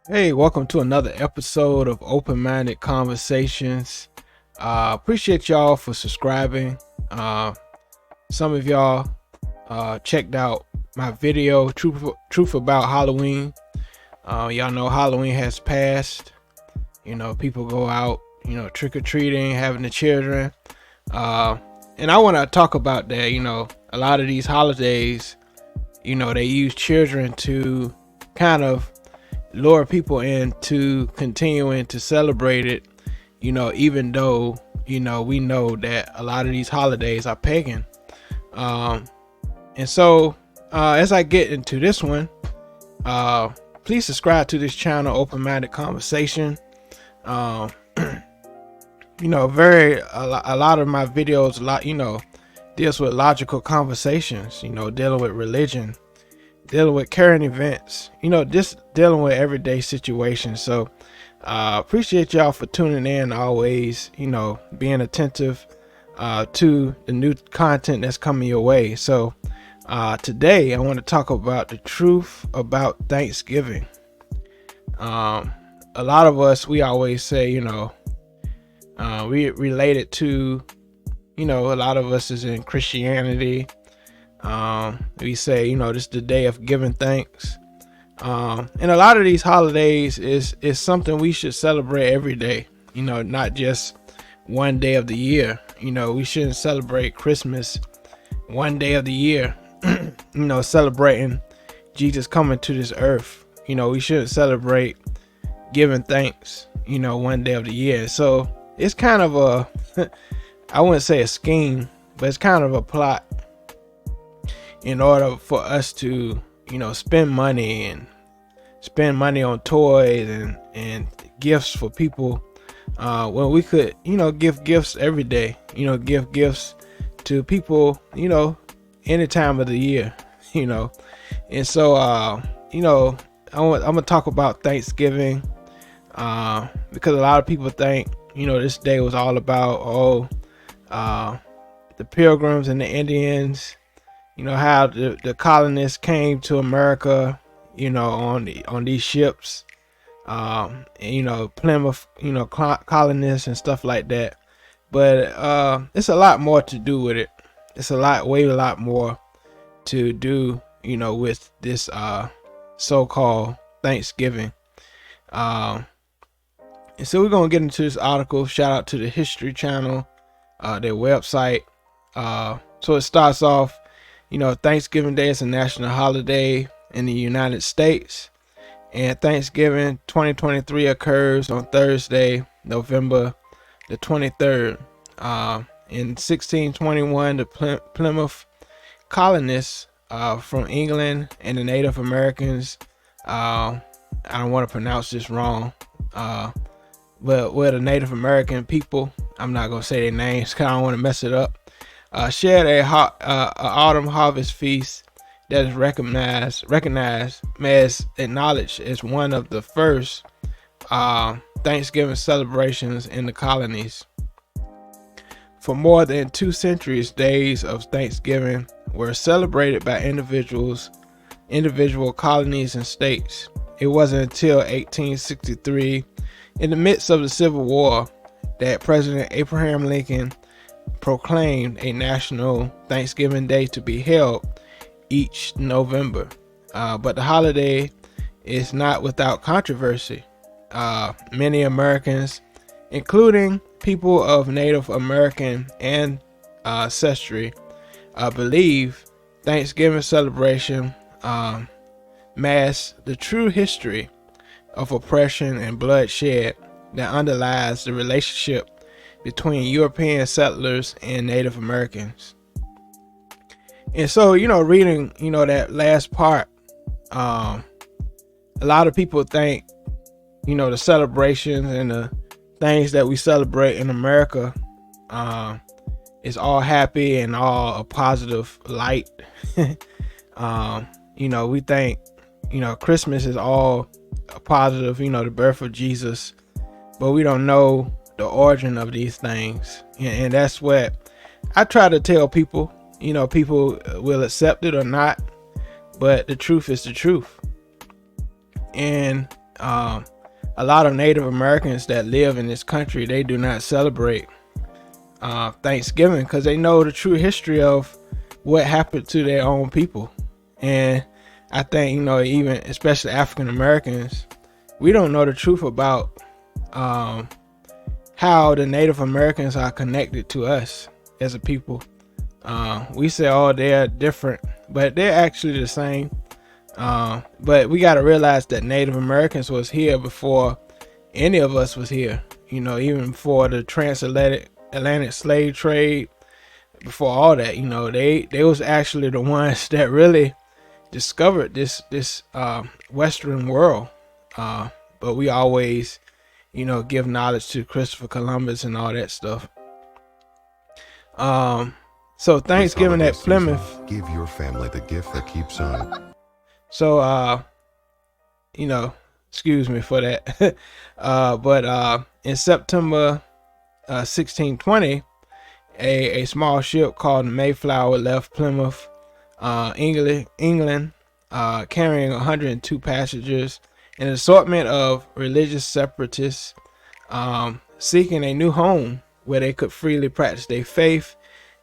Hey, welcome to another episode of Open Minded Conversations. Appreciate y'all for subscribing. Some of y'all checked out my video, Truth About Halloween. Y'all know Halloween has passed. People go out, trick or treating, having the children. And I want to talk about that. A lot of these holidays, they use children to kind of lure people into continuing to celebrate it, even though, we know that a lot of these holidays are pagan. And so, as I get into this one, please subscribe to this channel, Open Minded Conversation. A lot of my videos, deals with logical conversations, dealing with religion, dealing with current events, just dealing with everyday situations. So appreciate y'all for tuning in always, being attentive to the new content that's coming your way. So today I want to talk about the truth about Thanksgiving. A lot of us, we always say, we relate it to, a lot of us is in Christianity. We say, this is the day of giving thanks. And a lot of these holidays is something we should celebrate every day, not just one day of the year. We shouldn't celebrate Christmas one day of the year, celebrating Jesus coming to this earth. We shouldn't celebrate giving thanks, one day of the year. So it's kind of I wouldn't say a scheme, but it's kind of a plot in order for us to, spend money on toys and gifts for people, when we could, give gifts every day, give gifts to people, any time of the year, And so, I'm gonna talk about Thanksgiving, because a lot of people think, this day was all about, the Pilgrims and the Indians, how the colonists came to America, on these ships, and, Plymouth, colonists and stuff like that. But it's a lot more to do with it. It's a lot more to do, with this so-called Thanksgiving. And so we're gonna get into this article. Shout out to the History Channel, their website. So it starts off, Thanksgiving Day is a national holiday in the United States, and Thanksgiving 2023 occurs on Thursday, November the 23rd. In 1621, the Plymouth colonists from England and the Native Americans, I don't want to pronounce this wrong, but we're the Native American people. I'm not going to say their names because I don't want to mess it up. Shared a autumn harvest feast that is recognized as acknowledged as one of the first Thanksgiving celebrations in the colonies. For more than 2 centuries, days of Thanksgiving were celebrated by individual colonies and states. It wasn't until 1863, in the midst of the Civil War, that President Abraham Lincoln proclaimed a national Thanksgiving Day to be held each November. But the holiday is not without controversy. Many Americans, including people of Native American ancestry, believe Thanksgiving celebration masks the true history of oppression and bloodshed that underlies the relationship between European settlers and Native Americans. And so, reading, that last part, a lot of people think, the celebrations and the things that we celebrate in America, is all happy and all a positive light. We think, Christmas is all a positive, the birth of Jesus, but we don't know the origin of these things. And that's what I try to tell people. People will accept it or not, but the truth is the truth. And A lot of Native Americans that live in this country, they do not celebrate Thanksgiving because they know the true history of what happened to their own people. And I think, even especially African Americans, we don't know the truth about how the Native Americans are connected to us as a people. We say, oh, they're different, but they're actually the same. But we got to realize that Native Americans was here before any of us was here. Even before the transatlantic slave trade, before all that, they was actually the ones that really discovered this Western world. But we always, give knowledge to Christopher Columbus and all that stuff. So Thanksgiving at Plymouth. Give your family the gift that keeps on. So, excuse me for that. But in September 1620, a small ship called the Mayflower left Plymouth, England, carrying 102 passengers and an assortment of religious separatists seeking a new home where they could freely practice their faith,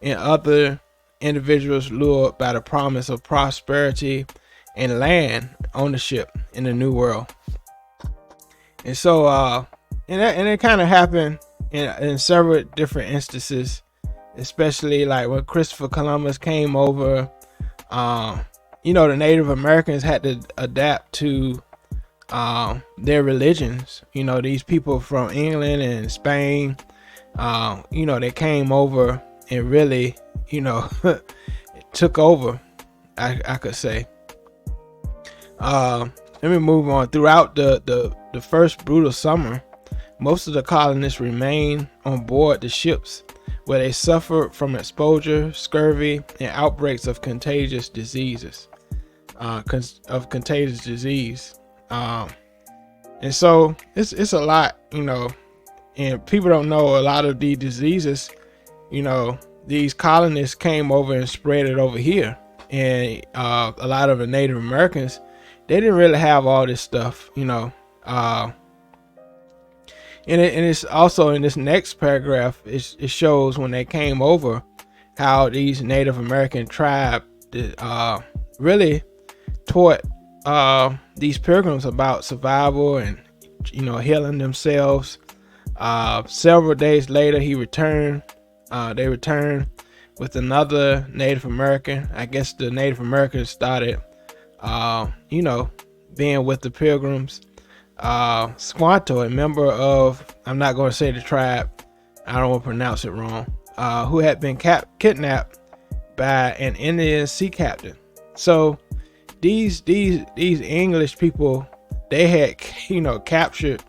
and other individuals lured by the promise of prosperity and land ownership in the new world. And so and it kind of happened in several different instances, especially like when Christopher Columbus came over. The Native Americans had to adapt to their religions. These people from England and Spain, they came over and really, took over, I could say. Let me move on. Throughout the first brutal summer, most of the colonists remained on board the ships, where they suffered from exposure, scurvy, and outbreaks of contagious disease. And so it's a lot, and people don't know a lot of these diseases. These colonists came over and spread it over here, and a lot of the Native Americans, they didn't really have all this stuff, and it's also in this next paragraph, it shows when they came over how these Native American tribe really taught these pilgrims about survival and healing themselves. Several days later, they returned with another Native American. I guess the Native Americans started being with the pilgrims. Squanto, a member of, I'm not going to say the tribe, I don't want to pronounce it wrong, who had been kidnapped by an Indian sea captain. So these English people, they had captured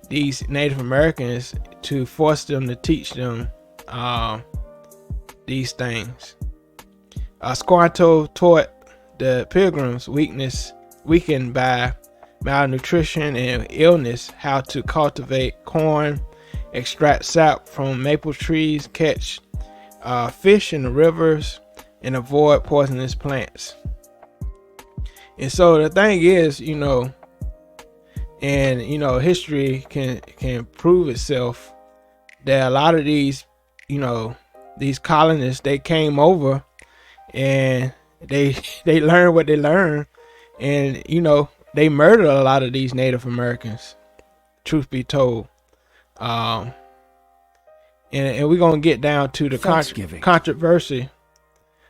these Native Americans to force them to teach them these things. Squanto taught the pilgrims, weakened by malnutrition and illness, how to cultivate corn, extract sap from maple trees, catch fish in the rivers, and avoid poisonous plants. And so the thing is, history can prove itself that a lot of these colonists, they came over and they learned what they learned, and they murdered a lot of these Native Americans, truth be told. And we're gonna get down to the controversy.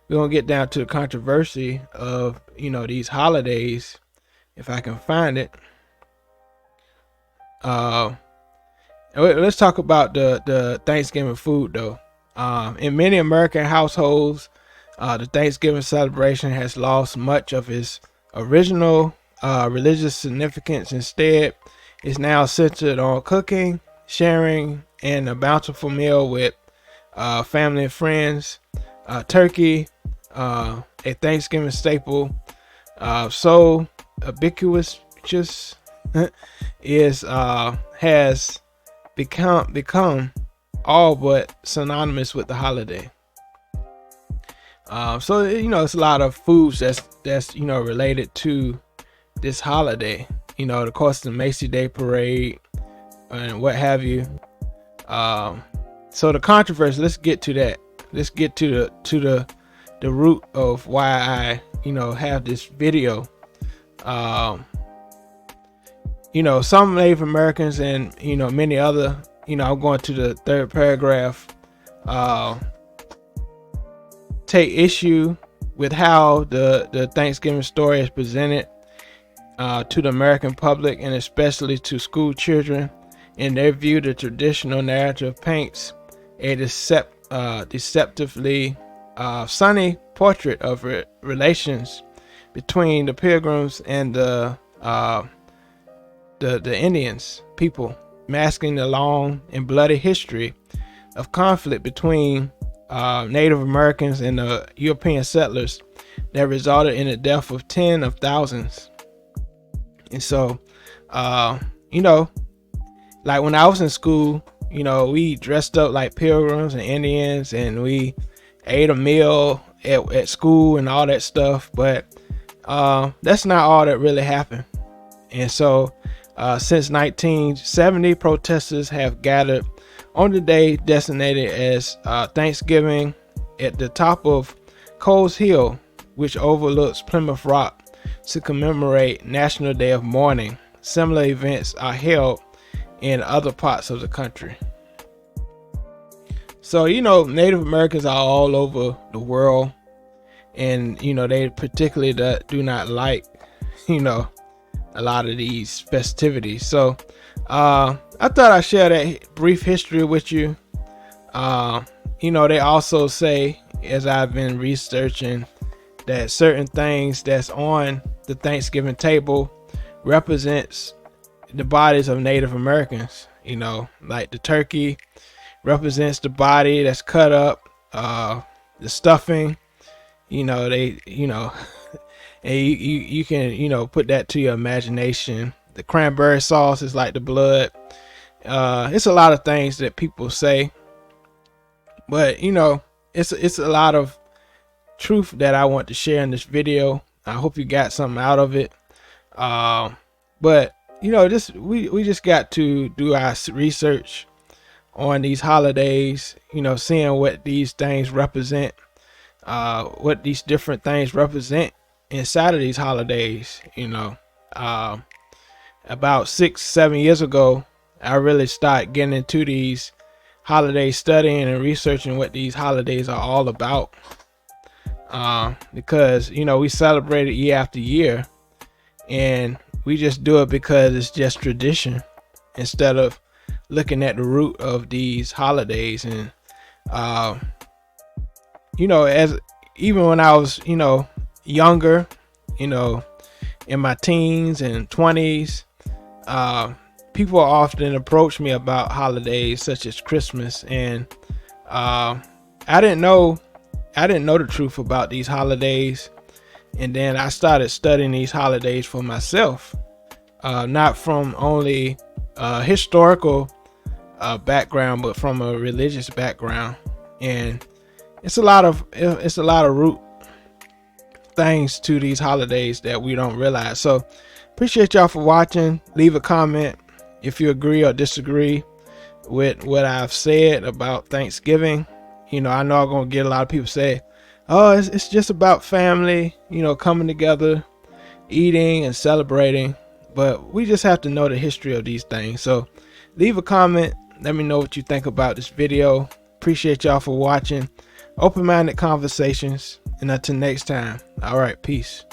We're gonna get down to the controversy of these holidays, if I can find it. Let's talk about the Thanksgiving food though. In many American households, the Thanksgiving celebration has lost much of its original religious significance. Instead, it's now centered on cooking, sharing, and a bountiful meal with family and friends. Turkey, a Thanksgiving staple, so ubiquitous, has become all but synonymous with the holiday. So it's a lot of foods that's related to this holiday. of course, the Macy Day Parade and what have you. So the controversy, let's get to that. Let's get to the root of why I, have this video. Some Native Americans and, many other, I'm going to the third paragraph, take issue with how the Thanksgiving story is presented to the American public, and especially to school children. In their view, the traditional narrative paints a deceptively sunny portrait of relations between the Pilgrims and the Indians people, masking the long and bloody history of conflict between Native Americans and the European settlers that resulted in the death of tens of thousands. And so, like when I was in school, we dressed up like Pilgrims and Indians, and we ate a meal at school and all that stuff. But that's not all that really happened. And so since 1970, protesters have gathered on the day designated as Thanksgiving at the top of Coles Hill, which overlooks Plymouth Rock, to commemorate National Day of Mourning. Similar events are held in other parts of the country. So, Native Americans are all over the world, and, they particularly do not like, a lot of these festivities. So, I thought I'd share that brief history with you. They also say, as I've been researching, that certain things that's on the Thanksgiving table represents the bodies of Native Americans. Like the turkey represents the body that's cut up, the stuffing, and you can put that to your imagination. The cranberry sauce is like the blood. It's a lot of things that people say, but it's a lot of truth that I want to share in this video. I hope you got something out of it. But we just got to do our research on these holidays, seeing what these things represent, what these different things represent inside of these holidays. About 6-7 years ago, I really started getting into these holidays, studying and researching what these holidays are all about. Because we celebrate it year after year, and we just do it because it's just tradition, instead of looking at the root of these holidays. And as even when I was younger, in my teens and 20s, people often approach me about holidays such as Christmas, and I didn't know the truth about these holidays. And then I started studying these holidays for myself, not from only historical background, but from a religious background. And it's a lot of root things to these holidays that we don't realize. So appreciate y'all for watching. Leave a comment if you agree or disagree with what I've said about Thanksgiving. I know I'm gonna get a lot of people say, oh, it's just about family, coming together, eating and celebrating. But we just have to know the history of these things. So leave a comment. Let me know what you think about this video. Appreciate y'all for watching. Open-minded conversations. And until next time. All right. Peace.